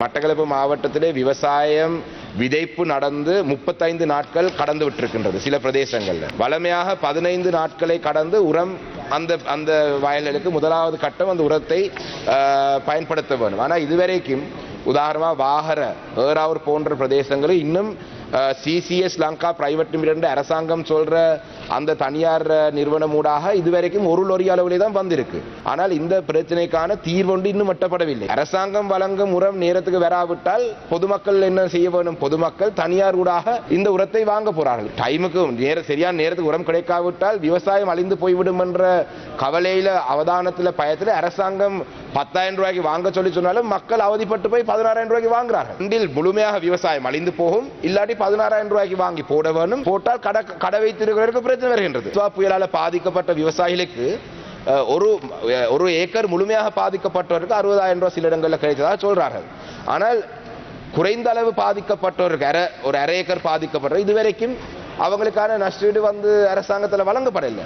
மட்டக்களப்பு மாவட்டத்திலே விவசாயம் விதைப்பு நடந்து 35 நாட்கள் கடந்து விட்டிருக்கின்றது. சில பிரதேசங்கள்ல வளமையாக 15 நாட்களை கடந்து உரம் அந்த வயல்களுக்கு முதலாவது கட்டம் அந்த உரத்தை பயன்படுத்த வேண்டும். ஆனால் இதுவரைக்கும் உதாரணமாக வாகர ஏறாவூர் போன்ற பிரதேசங்களில் இன்னும் CCS லங்கா பிரைவேட் லிமிடெட் அரசாங்கம் சொல்ற அந்த தனியார் நிறுவனம் ஊடாக இதுவரைக்கும் ஒரு லொரி அளவிலே தான் வந்திருக்கு. ஆனால் இந்த பிரச்சனைக்கான தீர்வு இன்னும் எட்டப்படவில்லை. அரசாங்கம் வழங்கும் உரம் நேரத்துக்கு வராவிட்டால் பொதுமக்கள் என்ன செய்ய வேண்டும்? பொதுமக்கள் தனியார் ஊடாக இந்த உரத்தை வாங்க போறார்கள். டைமுக்கு சரியான நேரத்துக்கு உரம் கிடைக்காவிட்டால் விவசாயம் அழிந்து போய்விடும் என்ற கவலையில அவதானத்துல பயத்துல அரசாங்கம் 10,000 ரூபாய்க்கு வாங்க சொல்லி சொன்னாலும் மக்கள் அவதிப்பட்டு போய் 16,000 ரூபாய்க்கு வாங்குறார்கள். இன்றில் முழுமையாக விவசாயம் அழிந்து போகும். இல்லாட்டி 16,000 ரூபாய்க்கு வாங்கி போட வேண்டும். போட்டால் கடை வைத்திருக்கிறவருக்கு பிரச்சனை வருகின்றது. புயலால் பாதிக்கப்பட்ட விவசாயிகளுக்கு ஒரு ஏக்கர் முழுமையாக பாதிக்கப்பட்டவருக்கு 60,000 ரூபாய் சில இடங்களில் கிடைத்ததாக சொல்றார்கள். ஆனால் குறைந்த அளவு பாதிக்கப்பட்டவருக்கு ஒரு அரை ஏக்கர் பாதிக்கப்பட்ட இதுவரைக்கும் அவங்களுக்கான நஷ்டீடு அரசாங்கத்தில் வழங்கப்படவில்லை.